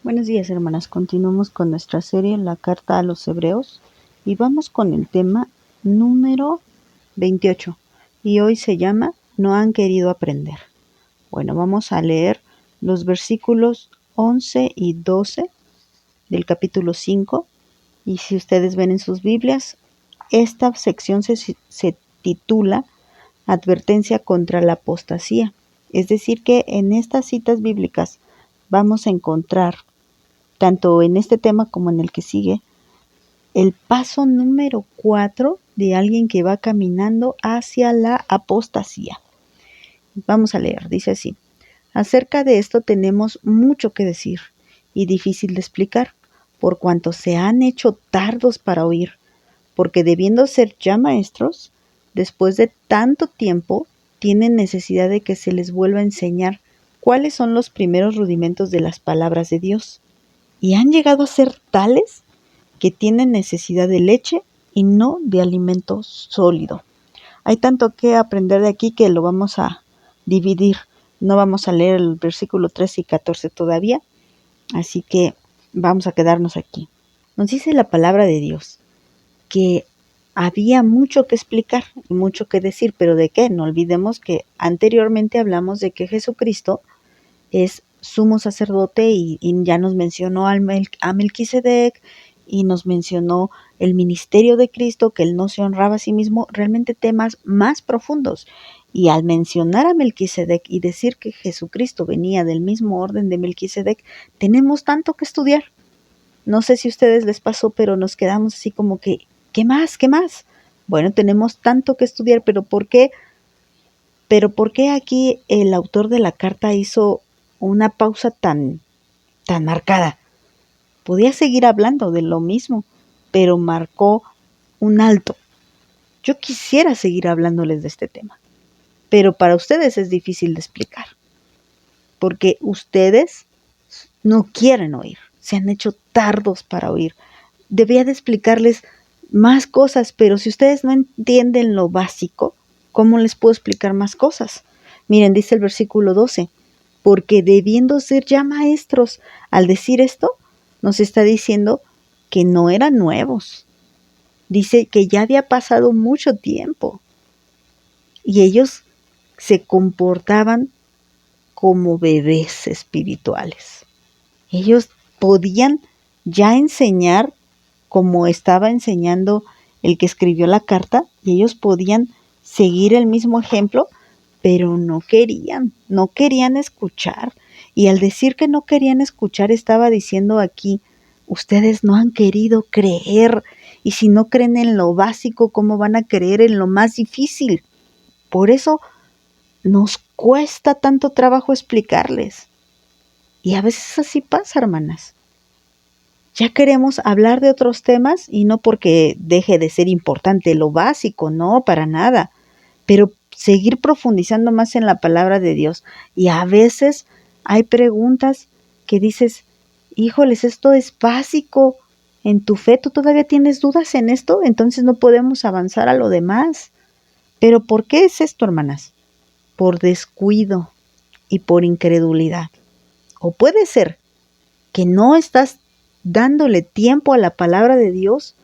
Buenos días, hermanas. Continuamos con nuestra serie La Carta a los Hebreos y vamos con el tema número 28 y hoy se llama No han querido aprender. Bueno, vamos a leer los versículos 11 y 12 del capítulo 5 y si ustedes ven en sus Biblias, esta sección se titula Advertencia contra la apostasía. Es decir que en estas citas bíblicas vamos a encontrar tanto en este tema como en el que sigue, el paso número 4 de alguien que va caminando hacia la apostasía. Vamos a leer, dice así: acerca de esto tenemos mucho que decir y difícil de explicar, por cuanto se han hecho tardos para oír, porque debiendo ser ya maestros, después de tanto tiempo, tienen necesidad de que se les vuelva a enseñar cuáles son los primeros rudimentos de las palabras de Dios. Y han llegado a ser tales que tienen necesidad de leche y no de alimento sólido. Hay tanto que aprender de aquí que lo vamos a dividir. No vamos a leer el versículo 13 y 14 todavía, así que vamos a quedarnos aquí. Nos dice la palabra de Dios que había mucho que explicar y mucho que decir, pero ¿de qué? No olvidemos que anteriormente hablamos de que Jesucristo es sumo sacerdote y ya nos mencionó a Melquisedec y nos mencionó el ministerio de Cristo, que él no se honraba a sí mismo, realmente temas más profundos. Y al mencionar a Melquisedec y decir que Jesucristo venía del mismo orden de Melquisedec, tenemos tanto que estudiar. No sé si a ustedes les pasó, pero nos quedamos así como que, ¿qué más? ¿Qué más? Bueno, tenemos tanto que estudiar, pero ¿por qué? Pero ¿por qué aquí el autor de la carta hizo una pausa tan marcada? Podía seguir hablando de lo mismo, pero marcó un alto. Yo quisiera seguir hablándoles de este tema, pero para ustedes es difícil de explicar, porque ustedes no quieren oír, se han hecho tardos para oír. Debía de explicarles más cosas, pero si ustedes no entienden lo básico, ¿cómo les puedo explicar más cosas? Miren, dice el versículo 12, porque debiendo ser ya maestros, al decir esto, nos está diciendo que no eran nuevos. Dice que ya había pasado mucho tiempo y ellos se comportaban como bebés espirituales. Ellos podían ya enseñar como estaba enseñando el que escribió la carta y ellos podían seguir el mismo ejemplo, pero no querían escuchar. Y al decir que no querían escuchar, estaba diciendo aquí, ustedes no han querido creer. Y si no creen en lo básico, ¿cómo van a creer en lo más difícil? Por eso nos cuesta tanto trabajo explicarles. Y a veces así pasa, hermanas. Ya queremos hablar de otros temas y no porque deje de ser importante lo básico, no, para nada, pero seguir profundizando más en la palabra de Dios. Y a veces hay preguntas que dices, híjoles, esto es básico en tu fe, ¿tú todavía tienes dudas en esto? Entonces no podemos avanzar a lo demás. Pero ¿por qué es esto, hermanas? Por descuido y por incredulidad. O puede ser que no estás dándole tiempo a la palabra de Dios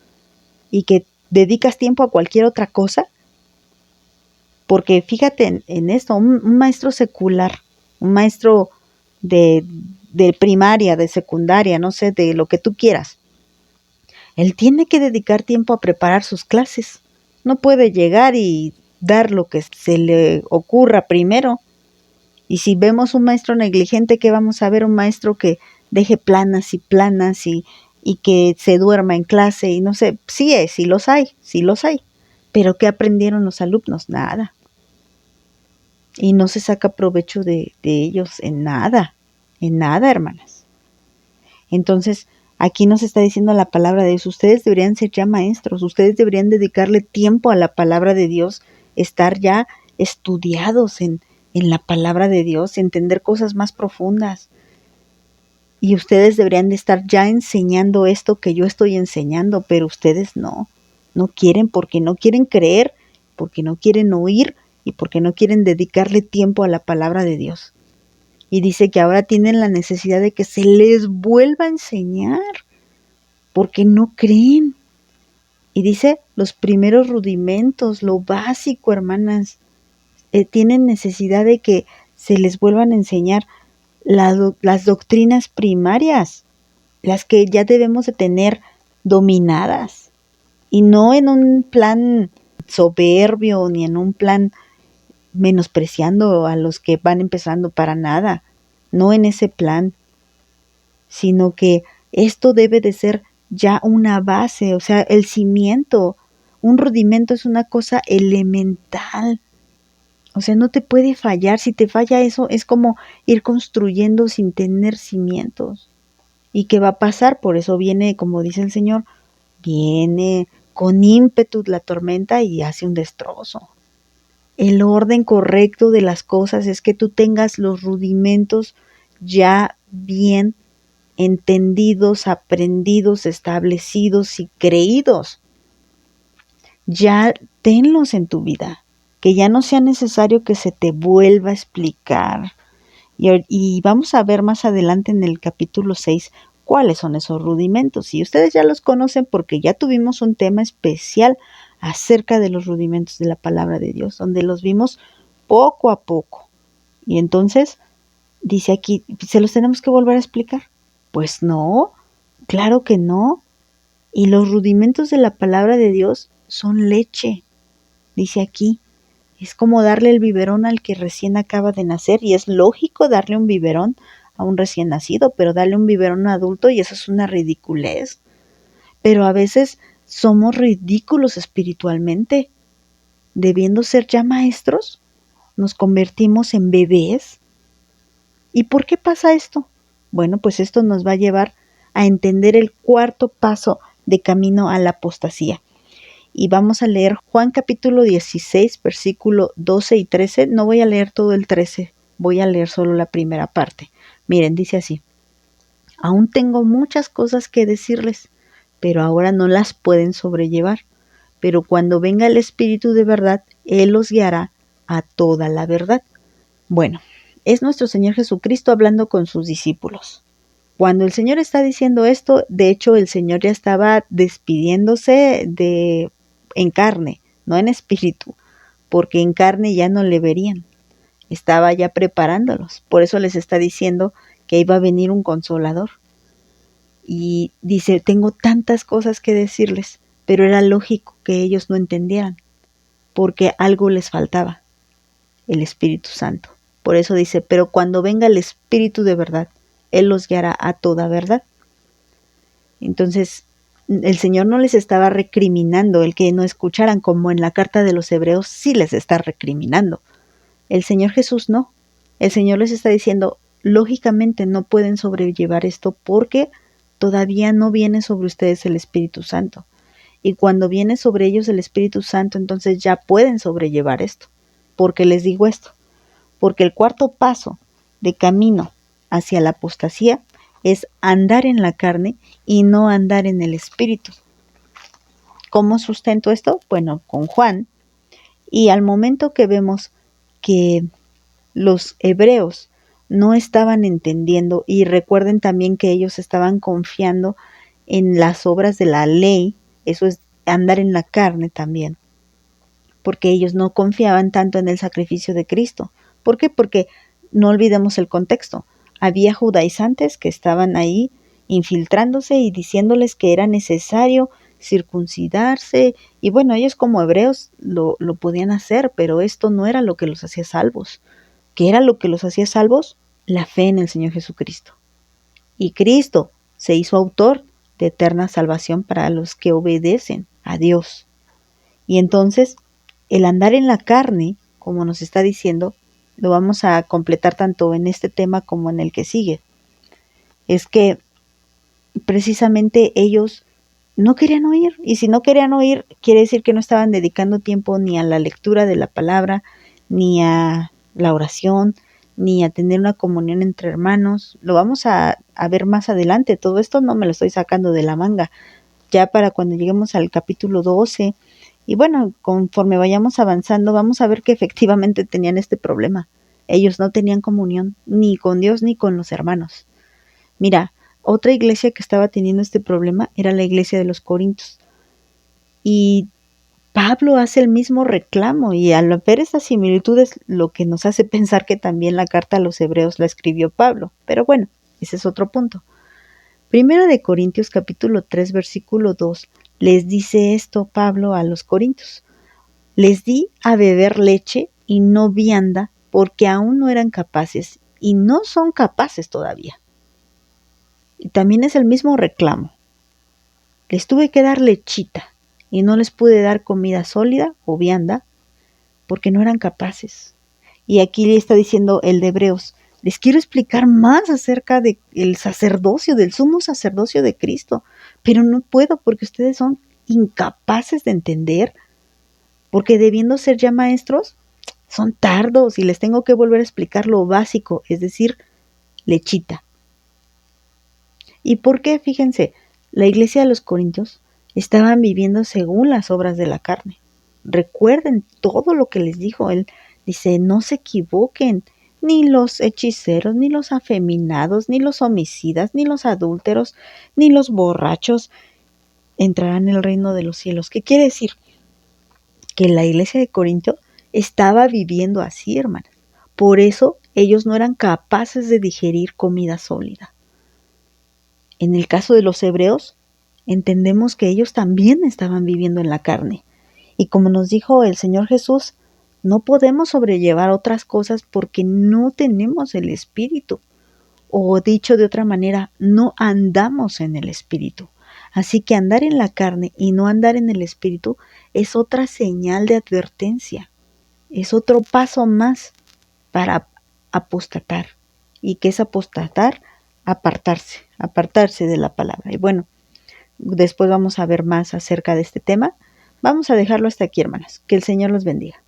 y que dedicas tiempo a cualquier otra cosa. Porque fíjate en esto, un maestro secular, un maestro de primaria, de secundaria, no sé, de lo que tú quieras, él tiene que dedicar tiempo a preparar sus clases. No puede llegar y dar lo que se le ocurra primero. Y si vemos un maestro negligente, ¿qué vamos a ver? Un maestro que deje planas y que se duerma en clase y no sé, sí los hay. Pero ¿qué aprendieron los alumnos? Nada. Y no se saca provecho de ellos en nada, hermanas. Entonces, aquí nos está diciendo la palabra de Dios, ustedes deberían ser ya maestros, ustedes deberían dedicarle tiempo a la palabra de Dios, estar ya estudiados en la palabra de Dios, entender cosas más profundas. Y ustedes deberían de estar ya enseñando esto que yo estoy enseñando, pero ustedes no quieren porque no quieren creer, porque no quieren oír y porque no quieren dedicarle tiempo a la palabra de Dios. Y dice que ahora tienen la necesidad de que se les vuelva a enseñar, porque no creen. Y dice los primeros rudimentos, lo básico, hermanas, tienen necesidad de que se les vuelvan a enseñar las doctrinas primarias, las que ya debemos de tener dominadas, y no en un plan soberbio ni en un plan menospreciando a los que van empezando, para nada, no en ese plan, sino que esto debe de ser ya una base, o sea, el cimiento. Un rudimento es una cosa elemental, o sea, no te puede fallar. Si te falla eso, es como ir construyendo sin tener cimientos. ¿Y qué va a pasar? Por eso viene, como dice el Señor, viene con ímpetu la tormenta y hace un destrozo. El orden correcto de las cosas es que tú tengas los rudimentos ya bien entendidos, aprendidos, establecidos y creídos. Ya tenlos en tu vida, que ya no sea necesario que se te vuelva a explicar. Y vamos a ver más adelante en el capítulo 6 cuáles son esos rudimentos. Y ustedes ya los conocen porque ya tuvimos un tema especial acerca de los rudimentos de la palabra de Dios, donde los vimos poco a poco. Y entonces, dice aquí, ¿se los tenemos que volver a explicar? Pues no, claro que no. Y los rudimentos de la palabra de Dios son leche, dice aquí. Es como darle el biberón al que recién acaba de nacer, y es lógico darle un biberón a un recién nacido, pero darle un biberón a un adulto, y eso es una ridiculez. Pero a veces somos ridículos espiritualmente. Debiendo ser ya maestros, nos convertimos en bebés. ¿Y por qué pasa esto? Bueno, pues esto nos va a llevar a entender el cuarto paso de camino a la apostasía. Y vamos a leer Juan capítulo 16, versículo 12 y 13. No voy a leer todo el 13, voy a leer solo la primera parte. Miren, dice así: aún tengo muchas cosas que decirles, pero ahora no las pueden sobrellevar. Pero cuando venga el Espíritu de verdad, Él los guiará a toda la verdad. Bueno, es nuestro Señor Jesucristo hablando con sus discípulos. Cuando el Señor está diciendo esto, de hecho el Señor ya estaba despidiéndose en carne, no en espíritu, porque en carne ya no le verían. Estaba ya preparándolos. Por eso les está diciendo que iba a venir un consolador. Y dice, tengo tantas cosas que decirles, pero era lógico que ellos no entendieran, porque algo les faltaba, el Espíritu Santo. Por eso dice, pero cuando venga el Espíritu de verdad, Él los guiará a toda verdad. Entonces, el Señor no les estaba recriminando el que no escucharan, como en la carta de los Hebreos sí les está recriminando. El Señor Jesús no. El Señor les está diciendo, lógicamente no pueden sobrellevar esto porque todavía no viene sobre ustedes el Espíritu Santo. Y cuando viene sobre ellos el Espíritu Santo, entonces ya pueden sobrellevar esto. ¿Por qué les digo esto? Porque el cuarto paso de camino hacia la apostasía es andar en la carne y no andar en el Espíritu. ¿Cómo sustento esto? Bueno, con Juan. Y al momento que vemos que los hebreos no estaban entendiendo, y recuerden también que ellos estaban confiando en las obras de la ley, eso es andar en la carne también, porque ellos no confiaban tanto en el sacrificio de Cristo. ¿Por qué? Porque no olvidemos el contexto. Había judaizantes que estaban ahí infiltrándose y diciéndoles que era necesario circuncidarse, y bueno, ellos como hebreos lo podían hacer, pero esto no era lo que los hacía salvos. ¿Qué era lo que los hacía salvos? La fe en el Señor Jesucristo. Y Cristo se hizo autor de eterna salvación para los que obedecen a Dios. Y entonces, el andar en la carne, como nos está diciendo, lo vamos a completar tanto en este tema como en el que sigue. Es que precisamente ellos no querían oír, y si no querían oír, quiere decir que no estaban dedicando tiempo ni a la lectura de la palabra, ni a la oración, ni a tener una comunión entre hermanos. Lo vamos a ver más adelante. Todo esto no me lo estoy sacando de la manga. Ya para cuando lleguemos al capítulo 12, y bueno, conforme vayamos avanzando, vamos a ver que efectivamente tenían este problema. Ellos no tenían comunión ni con Dios ni con los hermanos. Mira, otra iglesia que estaba teniendo este problema era la iglesia de los Corintios. Y Pablo hace el mismo reclamo, y al ver estas similitudes lo que nos hace pensar que también la carta a los hebreos la escribió Pablo. Pero bueno, ese es otro punto. Primera de Corintios capítulo 3 versículo 2 les dice esto Pablo a los Corintios. Les di a beber leche y no vianda porque aún no eran capaces y no son capaces todavía. Y también es el mismo reclamo. Les tuve que dar lechita y no les pude dar comida sólida o vianda porque no eran capaces. Y aquí le está diciendo el de Hebreos, les quiero explicar más acerca del sacerdocio, del sumo sacerdocio de Cristo, pero no puedo porque ustedes son incapaces de entender, porque debiendo ser ya maestros, son tardos y les tengo que volver a explicar lo básico, es decir, lechita. ¿Y por qué? Fíjense, la iglesia de los Corintios estaban viviendo según las obras de la carne. Recuerden todo lo que les dijo. Él dice, no se equivoquen, ni los hechiceros, ni los afeminados, ni los homicidas, ni los adúlteros, ni los borrachos entrarán en el reino de los cielos. ¿Qué quiere decir? Que la iglesia de Corinto estaba viviendo así, hermanas. Por eso ellos no eran capaces de digerir comida sólida. En el caso de los hebreos, entendemos que ellos también estaban viviendo en la carne. Y como nos dijo el Señor Jesús, no podemos sobrellevar otras cosas porque no tenemos el Espíritu. O dicho de otra manera, no andamos en el Espíritu. Así que andar en la carne y no andar en el Espíritu es otra señal de advertencia. Es otro paso más para apostatar. ¿Y qué es apostatar? Apartarse de la palabra. Y bueno, después vamos a ver más acerca de este tema. Vamos a dejarlo hasta aquí, hermanas. Que el Señor los bendiga.